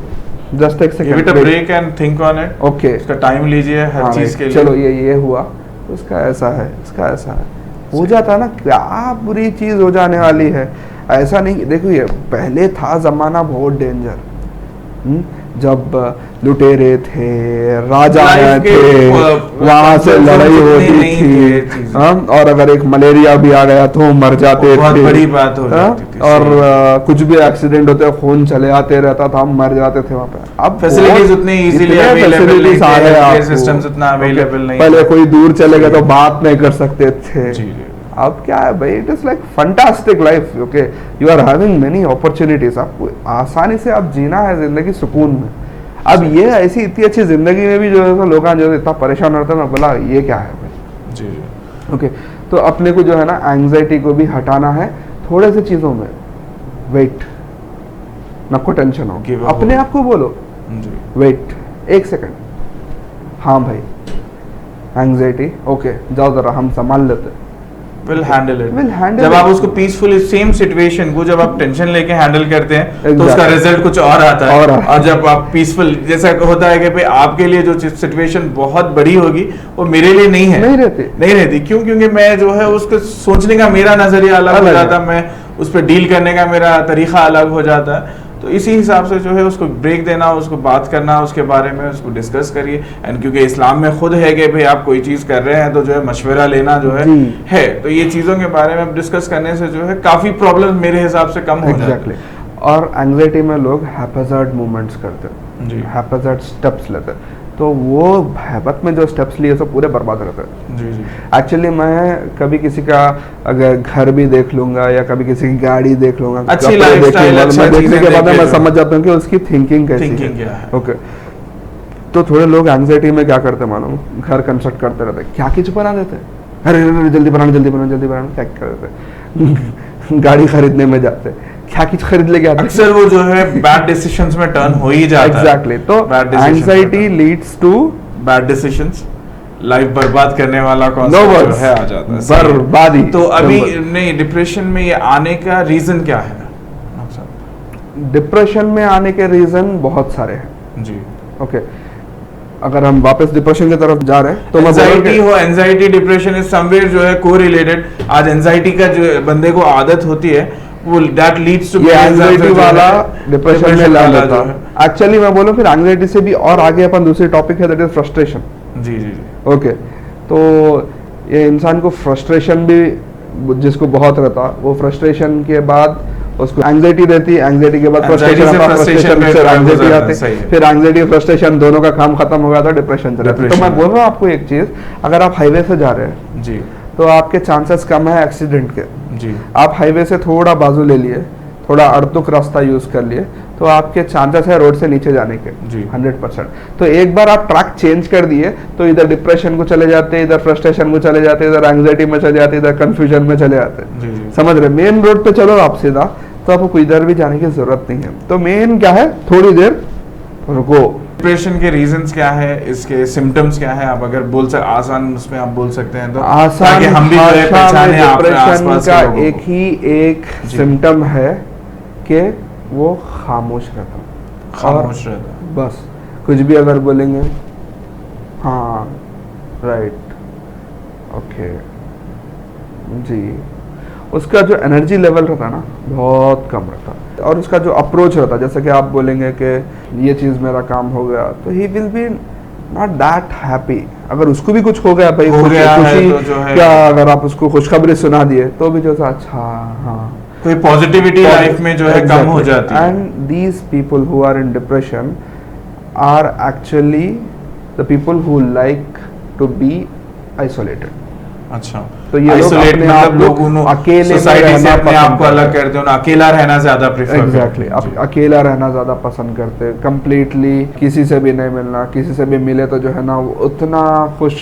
जस्ट एक second, give it a break and think on it. Okay, इसका टाइम लीजिए हर चीज के लिए। चलो ये हुआ, उसका ऐसा है, इसका ऐसा है, हो जाता है ना, क्या बुरी चीज हो जाने वाली है। ऐसा नहीं, देखो ये पहले था जमाना बहुत डेंजर, जब लुटेरे थे, राजा थे, वहां से लड़ाई होती थी, और अगर एक मलेरिया भी आ गया तो मर जाते थे, बहुत बड़ी बात हो जाती थी, और कुछ भी एक्सीडेंट होते, खून चले आते रहता था, हम मर जाते थे वहां पे। अब फैसिलिटीज उतनी इजीली अवेलेबल नहीं थे, सिस्टम्स उतना अवेलेबल नहीं, पहले कोई दूर चले गए तो बात नहीं कर सकते थे। अब क्या है भाई, it is like fantastic life, okay, you are having many opportunities, आपको आसानी से आप जीना है जिंदगी सुकून में। अब ये ऐसी इतनी अच्छी जिंदगी में भी जो है लोग जो इतना परेशान होते हैं, मैं बोला ये क्या है भाई जी, ओके। तो अपने को जो है ना एंग्जाइटी को भी हटाना है थोड़े से चीजों में, वेट, ना को टेंशन हो, अपने आप को बोलो वेट एक सेकंड, हाँ भाई एंग्जाइटी ओके, जाओ जरा हम संभाल लेते, will handle it। Will handle जब it। आप उसको पीसफुली सेम सिचुएशन को जब आप टेंशन लेके हैंडल करते हैं तो उसका रिजल्ट कुछ और आता है, और जब आप पीसफुल, जैसा होता है कि भाई आपके लिए जो सिचुएशन बहुत बड़ी होगी वो मेरे लिए नहीं है, नहीं रहती। क्यों? क्योंकि मैं जो है उसको सोचने का मेरा नजरिया अलग हो जाता है, मैं उस पर डील करने का मेरा तरीका अलग हो जाता है। तो इसी हिसाब से जो है उसको ब्रेक देना, उसको बात करना, उसके बारे में उसको डिस्कस करिए। एंड क्योंकि इस्लाम में खुद है कि भाई आप कोई चीज़ कर रहे हैं तो जो है मशवरा लेना जो है तो ये चीज़ों के बारे में डिस्कस करने से जो है काफ़ी प्रॉब्लम मेरे हिसाब से कम हो जाती है। और एंग्जाइटी में लोग हैप्पीज़र्ड मूवमेंट्स करते हैं, हैप्पीज़र्ड स्टेप्स लेते हैं, तो वो हैबत में जो स्टेप्स लिए सब पूरे बर्बाद रहते हैं। एक्चुअली मैं कभी किसी का अगर घर भी देख लूंगा या कभी किसी की गाड़ी देख लूंगा, अच्छी लाइफस्टाइल, अच्छा देखने के बाद मैं समझ जाता हूँ कि उसकी थिंकिंग कैसी है। ओके, तो थोड़े लोग एंग्जाइटी में क्या करते मानो, घर कंस्ट्रक्ट करते रहते, क्या कुछ बना देते, अरे जल्दी बनाना जल्दी बनाना जल्दी बनाना, क्या कर देते गाड़ी खरीदने में जाते, क्या कुछ खरीद लेके आते, अक्सर वो जो है बैड डिसीजंस में टर्न हो ही जाता है। एग्जैक्टली, तो anxiety leads to bad decisions, life बर्बाद करने वाला कौन सा जो है आ जाता है, बर्बादी। तो अभी नहीं, डिप्रेशन में ये आने का रीजन क्या है? डिप्रेशन में आने के रीजन बहुत सारे हैं जी, ओके। अगर हम वापस डिप्रेशन की तरफ जा रहे हैं तो एंजाइटी डिप्रेशन इज समवेयर जो है कोरिलेटेड। आज एंजाइटी का जो बंदे को आदत होती है वो दैट लीड्स टू एंजाइटी वाला डिप्रेशन में ला लेता है। एक्चुअली मैं बोलूं फिर एंजाइटी से भी और आगे अपन दूसरी टॉपिक है, दैट इज फ्रस्ट्रेशन। जी जी ओके, तो ये इंसान को फ्रस्ट्रेशन भी जिसको बहुत रहता, वो फ्रस्ट्रेशन के बाद उसको एंग्जाइटी रहती है, एंग्जाइटी के बाद फ्रस्ट्रेशन से एंग्जाइटी आती है, फिर एंग्जाइटी फ्रस्ट्रेशन दोनों का काम खत्म हो गया था, डिप्रेशन चला। तो मैं बोल रहा हूँ आपको एक चीज, अगर आप हाईवे से जा रहे हैं जी तो आपके चांसेस कम है एक्सीडेंट के जी। आप हाईवे से थोड़ा बाजू ले लिए, थोड़ा अड़तुक रास्ता यूज कर लिए, तो आपके चांसेस है रोड से नीचे जाने के 100%। तो एक बार आप ट्रैक चेंज कर दिए तो इधर डिप्रेशन को चले जाते, इधर फ्रस्ट्रेशन को चले जाते, इधर एंग्जाइटी में चले जाते, इधर कंफ्यूजन में चले जाते, समझ रहे। मेन रोड पे चलो आप सीधा, तो आपको इधर भी जाने की जरूरत नहीं है। तो मेन क्या है, थोड़ी देर रुको। डिप्रेशन के रीजंस क्या है, इसके सिम्टम्स क्या है, आप अगर बोल सकते आसान उसमें आप बोल सकते हैं तो आसान ताकि हम भी पहचाने अपने आसपास का एक ही एक सिम्टम है कि वो खामोश रहता, बस कुछ भी अगर बोलेंगे हाँ राइट ओके जी, उसका जो एनर्जी लेवल रहता ना बहुत कम रहता, और उसका जो अप्रोच रहता, जैसे कि आप बोलेंगे कि ये चीज़ मेरा काम हो गया, तो he will be not that happy. अगर उसको भी कुछ हो गया भाई, खुशी तो जो है क्या, अगर आप उसको खुशखबरी सुना दिए तो भी जो अच्छा हाँ, कोई पॉजिटिविटी लाइफ में जो है कम हो जाती है। And these people who are in depression are actually the people who like to be isolated. अच्छा, तो ये आइसोलेट मतलब लोग अकेले सोसाइटी से अपने आप को अलग करते हैं, अकेला रहना ज्यादा प्रेफर एग्जैक्टली अकेला रहना ज्यादा पसंद करते हैं, कंप्लीटली किसी से भी नहीं मिलना, किसी से भी मिले तो जो है ना उतना खुश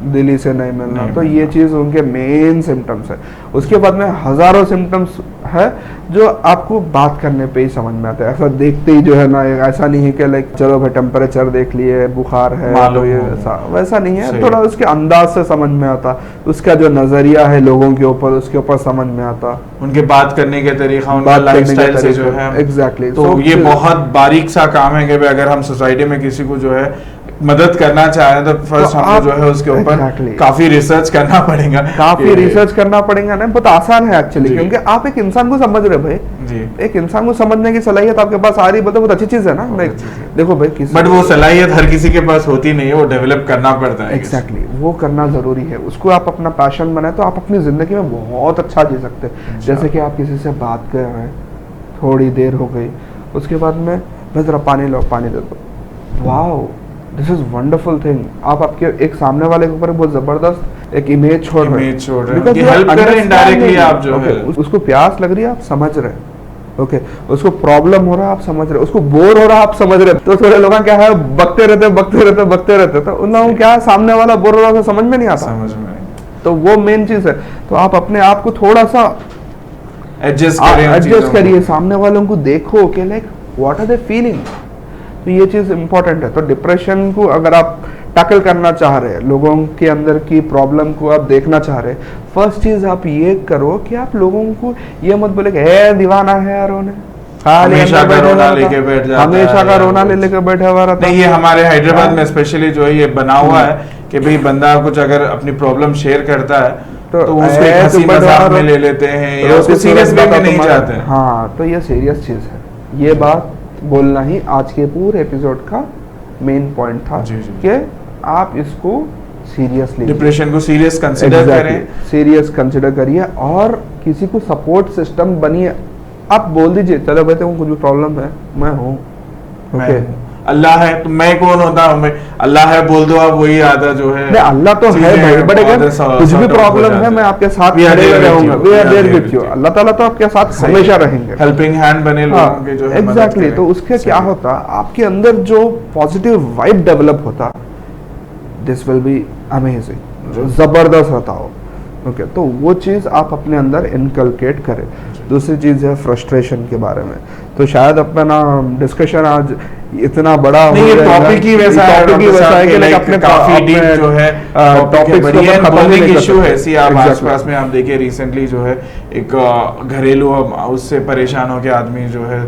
दिली से नहीं मिलना। तो ये चीज़ उनके मेन सिम्टम्स है। उसके बाद में हजारों सिम्टम्स है जो आपको बात करने पे ही समझ में आता है। ऐसा देखते ही जो है ना, ऐसा नहीं है कि लाइक चलो भाई टेम्परेचर देख लिए, बुखार है तो ये वैसा नहीं है। थोड़ा उसके अंदाज से समझ में आता, उसका जो नजरिया है लोगों के ऊपर उसके ऊपर समझ में आता, उनके बात करने के तरीका, उनका लाइफस्टाइल से जो है एग्जैक्टली। तो ये बहुत बारीक सा काम है कि अगर हम सोसाइटी में किसी को जो है मदद करना चाहें तो फर्स्ट हमको जो है उसके ऊपर काफी रिसर्च करना पड़ेगा, काफी रिसर्च करना पड़ेगा ना। बहुत आसान है एक्चुअली, क्योंकि आप एक इंसान को समझ रहे भाई जी, एक इंसान को समझने की सलाहियत आपके पास आ रही है, बहुत अच्छी चीज है ना। देखो भाई बट वो सलाहियत हर किसी के पास होती नहीं है, वो डेवलप करना पड़ता है। एग्जैक्टली वो करना जरूरी है। उसको आप अपना पैशन बनाए तो आप अपनी जिंदगी में बहुत अच्छा जी सकते हैं। जैसे कि आप किसी से बात कर रहे हैं, थोड़ी देर हो गई, उसके बाद में भाई जरा पानी लो, पानी दे दो, wow this is wonderful thing. आप आपके एक सामने वाले के ऊपर बहुत जबरदस्त एक इमेज छोड़ रहे हैं, उसको प्यास लग रही है आप समझ रहे हैं, ओके उसको प्रॉब्लम हो रहा है आप समझ रहे, उसको बोर हो रहा है आप समझ रहे। तो थोड़े लोग क्या है बकते रहते तो उन लोगों क्या सामने वाला बोर हो रहा है समझ में नहीं आता, समझ में। तो वो मेन चीज है। तो आप अपने आप को थोड़ा सा एडजस्ट करिए, सामने वालों को देखो कि like what are they feeling. तो ये चीज इंपॉर्टेंट है। तो डिप्रेशन को अगर आप टैकल करना चाह रहे हैं, लोगों के अंदर की प्रॉब्लम को आप देखना चाह रहे हैं, फर्स्ट चीज आप ये करो कि आप लोगों को ये मत बोले कि दीवाना है यार, हमेशा का रोना लेके बैठ जाता है, हमेशा का रोना लेके बैठा हुआ रहता है। नहीं, ये हमारे हैदराबाद में स्पेशली जो है ये बना हुआ है कि भाई बंदा कुछ अगर अपनी प्रॉब्लम शेयर करता है तो उसको एक हंसी मजाक में ले लेते हैं या उसको सीरियस वे में नहीं जाते हैं। हाँ, तो ये सीरियस चीज है। ये बात बोलना ही आज के पूरे एपिसोड का मेन पॉइंट था कि आप इसको सीरियसली, डिप्रेशन को सीरियस कंसीडर करें, सीरियस कंसीडर करिए और किसी को सपोर्ट सिस्टम बनिए। आप बोल दीजिए चलो भाई तुमको कुछ भी प्रॉब्लम है, मैं हूँ, ओके अल्लाह है तो मैं कौन होता हूँ, मैं अल्लाह है बोल दो आप, वही आधा जो है अल्लाह तो है भाई, बट अगर कुछ भी प्रॉब्लम है मैं आपके साथ खड़े रहूंगा, we are there with you. अल्लाह ताला तो आपके साथ हमेशा रहेंगे, हेल्पिंग हैंड बने लोगों के जो है। एग्जैक्टली। तो उसके क्या होता, आपके अंदर जो पॉजिटिव वाइब डेवलप होता, दिस विल बी अमेजिंग, जबरदस्त होता हो, ओके। तो वो चीज आप अपने अंदर इनकलकेट करें। दूसरी चीज है फ्रस्ट्रेशन के बारे में। तो शायद अपना डिस्कशन आज इतना बड़ा हो गया, टॉपिक ही वैसा है कि अपने काफी डीप जो है टॉपिक बढ़िया खतरनाक इशू है। ऐसी आप आसपास में आप देखिए रिसेंटली जो है एक घरेलू उससे परेशान होकर आदमी जो है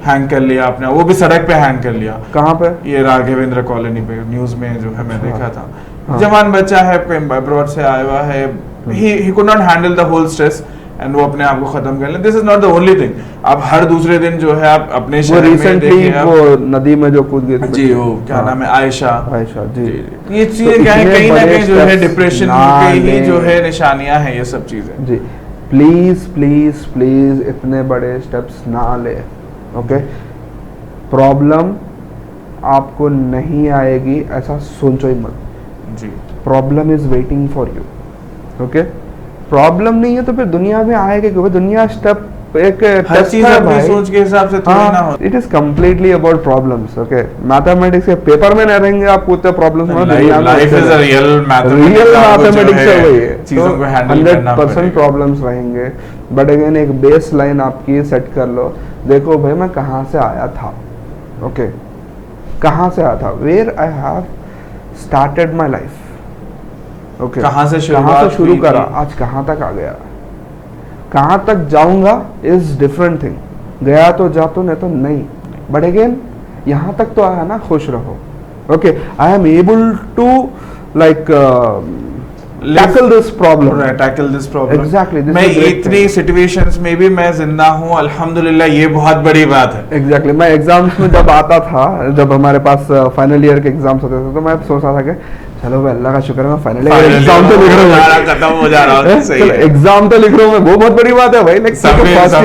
हैंग कर लिया आपने, वो भी सड़क पे हैंग कर लिया। कहाँ पे? ये राघवेंद्र कॉलोनी पे न्यूज में जो है मैं देखा था। जवान बच्चा है, अब्रॉड से आया हुआ है, he could not handle the whole stress and वो अपने आप को खत्म कर ले। This is not the only thing. आप हर दूसरे दिन जो है आप अपने शहर में देखिए, वो नदी में जो कूद गई थी जी, वो क्या नाम है, आयशा जी। ये चीजें क्या है, कहीं ना कहीं जो है डिप्रेशन की ही जो है निशानियां हैं ये सब चीजें जी। प्लीज प्लीज प्लीज इतने बड़े स्टेप्स ना ले, ओके। प्रॉब्लम आपको नहीं आएगी ऐसा सोचो ही मत जी। Problem is waiting for you, okay. Problem नहीं है तो फिर दुनिया में आएगा क्योंकि दुनिया स्टेप एक हर चीज अपनी सोच के हिसाब से थोड़ी ना हो। It is completely about problems, okay. Mathematics के पेपर में नहीं रहेंगे आप पूछते प्रॉब्लम्स में, life is a real mathematics है, वही है। चीजों को हैंडल करना 100% प्रॉब्लम्स रहेंगे। बट अगेन एक बेस लाइन आपकी सेट कर लो, देखो भाई मैं कहाँ से आया था, ओके, कहाँ से आया था, where I have started my life, okay, कहाँ से शुरू करा, आज कहाँ तक आ गया, कहाँ तक जाऊंगा इज डिफरेंट थिंग। गया तो जा तो नहीं तो नहीं, बट अगेन यहाँ तक तो आया ना, खुश रहो, okay. I am able to like tackle this problem, tackle this problem exactly। मैं इतनी सिचुएशंस में भी मैं जिंदा हूँ अल्हम्दुलिल्लाह, ये बहुत बड़ी बात है। exactly। मैं एग्जाम्स में जब आता था, जब हमारे पास फाइनल ईयर के एग्जाम्स होते थे, तो मैं सोचता था कि चलो भाई अल्लाह का शुक्र है मैं फाइनल ईयर एग्जाम तो लिख रहा हूँ, खत्म हो जा रहा है, सही है, एग्जाम तो लिख रहा हूँ मैं, वो बहुत बड़ी बात है भाई। Like first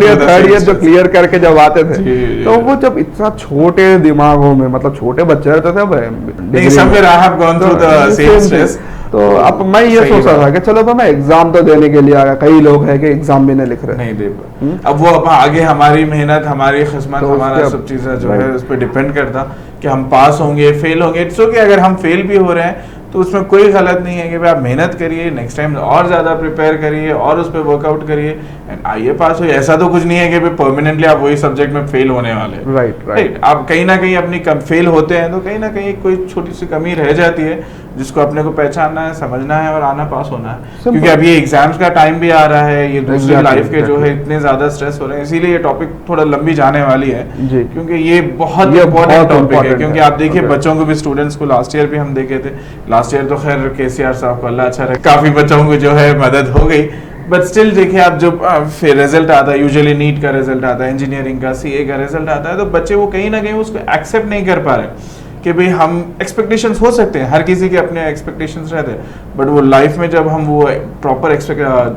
year third year जो क्लियर करके जब आते थे, तो वो जब इतना छोटे दिमागों में, मतलब छोटे बच्चे रहते थे भाई, नहीं somewhere I have gone through the same stress. तो अब मैं ये सोच रहा था कि चलो तो मैं एग्जाम तो देने के लिए आया, कई लोग हैं कि एग्जाम भी नहीं लिख रहे, नहीं दे पाए। अब वो अब आगे हमारी मेहनत, हमारी किस्मत, तो हमारा सब चीज़ें जो है उस पर डिपेंड करता कि हम पास होंगे फेल होंगे। इट्स ओके अगर हम फेल भी हो रहे हैं तो उसमें कोई गलत नहीं है कि भाई आप मेहनत करिए, नेक्स्ट टाइम और ज़्यादा प्रिपेयर करिए और उस पर वर्कआउट करिए एंड आइए पास हो। ऐसा तो कुछ नहीं है कि भाई परमानेंटली आप वही सब्जेक्ट में फेल होने वाले हैं। राइट। आप कहीं ना कहीं अपनी फेल होते हैं तो कहीं ना कहीं कोई छोटी सी कमी रह जाती है जिसको अपने को पहचानना है, समझना है और आना पास होना है। क्योंकि अभी एग्जाम्स का टाइम भी आ रहा है, ये दूसरी लाइफ के जो है इतने ज्यादा स्ट्रेस हो रहे हैं, इसीलिए ये टॉपिक थोड़ा लंबी जाने वाली है क्योंकि ये बहुत इंपॉर्टेंट टॉपिक है। क्योंकि आप देखिए बच्चों को भी, स्टूडेंट्स को लास्ट ईयर भी हम देखे थे, लास्ट ईयर तो खैर केसीआर साहब को अल्लाह अच्छा रहे, काफी बच्चों को जो है मदद हो गई, बट स्टिल देखिए आप जब फिर रिजल्ट आता है, यूजुअली नीट का रिजल्ट आता है, इंजीनियरिंग का, सीए का रिजल्ट आता है, तो बच्चे वो कहीं ना कहीं उसको एक्सेप्ट नहीं कर पा रहे कि भाई हम एक्सपेक्टेशंस हो सकते हैं, हर किसी के अपने एक्सपेक्टेशंस रहते हैं, बट वो लाइफ में जब हम वो प्रॉपर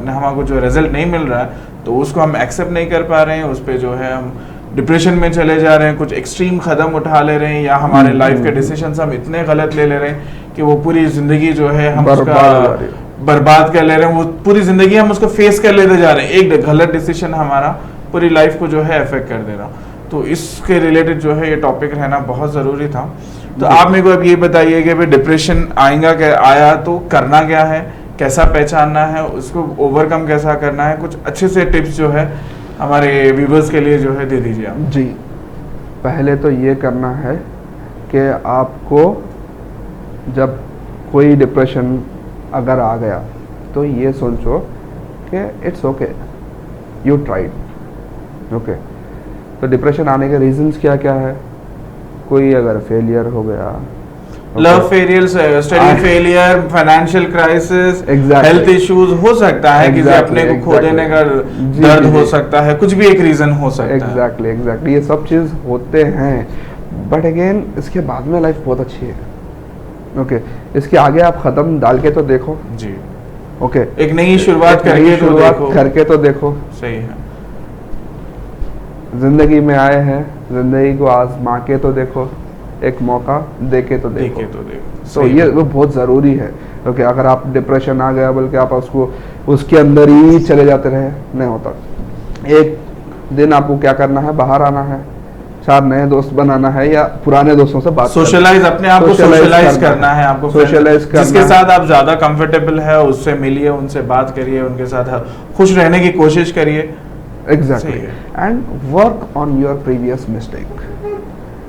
हमको जो रिजल्ट नहीं मिल रहा है तो उसको हम एक्सेप्ट नहीं कर पा रहे हैं, उस पर जो है हम डिप्रेशन में चले जा रहे हैं, कुछ एक्सट्रीम कदम उठा ले रहे हैं या हमारे लाइफ के डिसीजंस हम इतने गलत ले रहे हैं कि वो पूरी जिंदगी जो है हम उसका बर्बाद कर ले रहे हैं, वो पूरी जिंदगी हम उसको फेस कर लेते जा रहे हैं, एक गलत डिसीजन हमारा पूरी लाइफ को जो है अफेक्ट कर दे रहा। तो इसके रिलेटेड जो है ये टॉपिक रहना बहुत ज़रूरी था। तो आप मेरे को अब ये बताइए कि भाई डिप्रेशन आया तो करना क्या है, कैसा पहचानना है, उसको ओवरकम कैसा करना है, कुछ अच्छे से टिप्स जो है हमारे व्यूवर्स के लिए जो है दे दीजिए आप। जी, पहले तो ये करना है कि आपको जब कोई डिप्रेशन अगर आ गया तो ये सोचो कि it's okay, you tried. Okay, तो डिप्रेशन आने के रीजंस क्या क्या है? कोई अगर फेलियर हो गया, love failure, study failure, financial crisis, health issues हो सकता है, किसी अपने को खो देने का दर्द हो सकता है, कुछ भी एक रीजन हो सकता है। एग्जैक्टली ये सब चीज होते हैं, बट अगेन इसके बाद में लाइफ बहुत अच्छी है। ओके, इसके आगे आप कदम डाल के तो देखो जी। ओके, एक नई शुरुआत करके तो देखो। सही है, जिंदगी में आए हैं, जिंदगी को आजमा के तो देखो, एक मौका दे के तो देखो। तो ये वो बहुत ज़रूरी है। ओके, अगर आप डिप्रेशन आ गया बल्कि आप उसको उसके अंदर ही चले जाते रहे, नहीं होता। एक दिन आपको क्या करना है, बाहर आना है, 4 नए दोस्त बनाना है या पुराने दोस्तों से बात सोशलाइज, अपने आप को सोशलाइज करना है, आपको सोशलाइज करना, जिसके साथ आप ज्यादा कंफर्टेबल है उससे मिलिए, उनसे बात करिए, उनके साथ खुश रहने की कोशिश करिए। Exactly, and work on your previous mistake.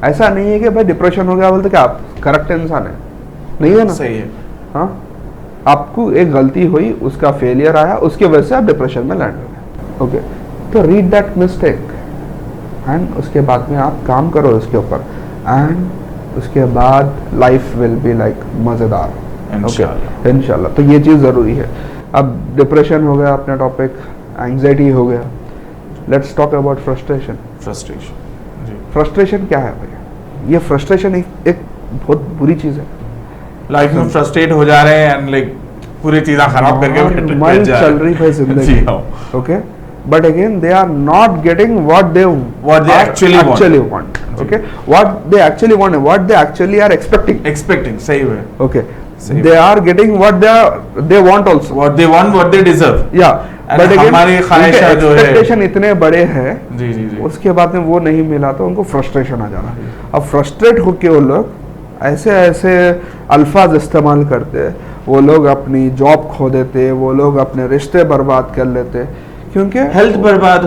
ऐसा नहीं है कि भाई डिप्रेशन हो गया बोलते कि आप करेक्ट इंसान है, नहीं है ना? सही है। हाँ, आपको एक गलती हुई, उसका फेलियर आया, उसकी वजह से आप डिप्रेशन में लैंड हो गए। ओके, तो रीड दैट मिस्टेक एंड उसके बाद में आप काम करो उसके ऊपर, एंड उसके बाद लाइफ विल बी लाइक मज़ेदार, इंशाल्लाह। तो ये चीज़ ज़रूरी है। अब डिप्रेशन हो गया अपना टॉपिक, एंग्जाइटी हो गया, let's talk about frustration. Frustration क्या है भाई? ये फ्रस्ट्रेशन एक बहुत बुरी चीज़ है। लाइफ में फ्रस्ट्रेट हो जा रहे हैं एंड लाइक पूरी चीज़ें खराब करके मन चल रही है जिंदगी। Okay, but again they are not getting what they actually want. Okay, what they actually want, what they actually are expecting. सही है। Okay, they are getting what they want also. What they want, what they deserve. Yeah, but again हमारी ख्वाहिशें जो है, expectation इतने बड़े हैं, जी, उसके बाद में वो नहीं मिला तो उनको फ्रस्ट्रेशन आ जाना। अब फ्रस्ट्रेट होके वो लोग ऐसे अल्फाज इस्तेमाल करते, वो लोग अपनी जॉब खो देते, वो लोग अपने रिश्ते बर्बाद कर लेते, क्योंकि हेल्थ बर्बाद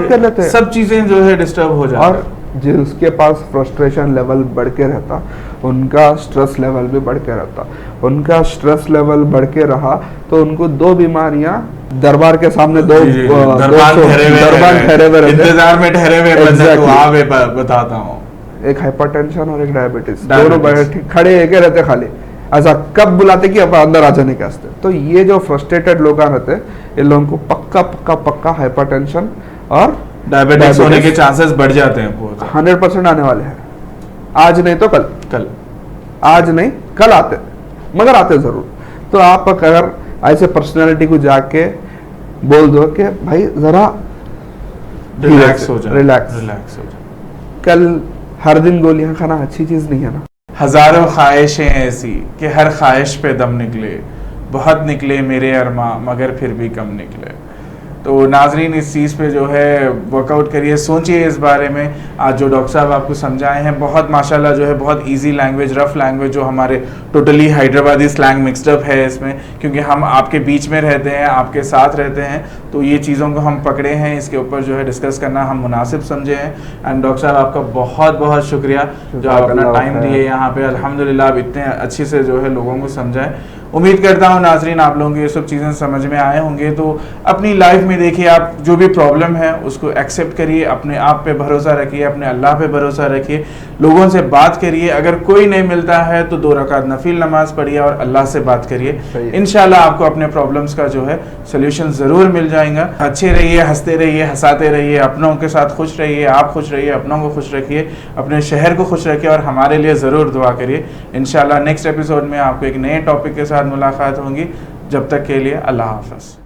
कर लेते हैं, सब चीजें जो है डिस्टर्ब हो जाती है। और जिसके पास फ्रस्ट्रेशन लेवल बढ़ के रहता, उनका स्ट्रेस लेवल भी बढ़ के रहता। उनका स्ट्रेस लेवल बढ़ के रहा तो उनको 2 बीमारियां दरबार के सामने, दरबार ठहरे हुए इंतजार में ठहरे हुए बताता हूँ, एक हाइपरटेंशन और एक डायबिटीज, दोनों खड़े एक रहते खाली, ऐसा कब बुलाते कि अब अंदर आ जाने के वास्ते। तो ये जो फ्रस्ट्रेटेड लोग रहते हैं, इन लोगों को पक्का हाइपरटेंशन और डायबिटीज होने के चांसेस बढ़ जाते हैं, 100% आने वाले हैं। आज नहीं तो कल आज नहीं कल आते, मगर आते जरूर। तो आप अगर ऐसे पर्सनालिटी को जाके बोल दो कि भाई जरा रिलैक्स हो जाए, कल हर दिन गोलियां खाना अच्छी चीज नहीं है ना। हज़ारों ख्वाहिशें ऐसी कि हर ख्वाहिश पे दम निकले, बहुत निकले मेरे अरमा मगर फिर भी कम निकले। तो नाजरीन इस चीज़ पे जो है वर्कआउट करिए, सोचिए इस बारे में। आज जो डॉक्टर साहब आपको समझाए हैं बहुत माशाल्लाह जो है बहुत इजी लैंग्वेज, रफ लैंग्वेज, जो हमारे totally Hyderabadi slang mixed up है इसमें, क्योंकि हम आपके बीच में रहते हैं, आपके साथ रहते हैं, तो ये चीज़ों को हम पकड़े हैं, इसके ऊपर जो है डिस्कस करना हम मुनासिब समझे हैं। एंड डॉक्टर साहब आपका बहुत बहुत शुक्रिया जो आप अपना टाइम दिए यहाँ पे। अल्हम्दुलिल्लाह आप इतने अच्छे से जो है लोगों को समझाएं। उम्मीद करता हूँ नाजरीन आप लोगों को ये सब चीज़ें समझ में आए होंगे। तो अपनी लाइफ में देखिए, आप जो भी प्रॉब्लम है उसको एक्सेप्ट करिए, अपने आप पे भरोसा रखिए, अपने अल्लाह पे भरोसा रखिए, लोगों से बात करिए, अगर कोई नहीं मिलता है तो 2 रकात नफिल नमाज पढ़िए और अल्लाह से बात करिए। इंशाल्लाह आपको अपने प्रॉब्लम्स का जो है सोल्यूशन ज़रूर मिल जाएगा। अच्छे रहिए, हंसते रहिए, हंसाते रहिए, अपनों के साथ खुश रहिए, आप खुश रहिए, अपनों को खुश रखिए, अपने शहर को खुश रखिए और हमारे लिए ज़रूर दुआ करिए। इंशाल्लाह नेक्स्ट एपिसोड में आपको एक नए टॉपिक के साथ मुलाकात होंगी। जब तक के लिए अल्लाह हाफ़िज़।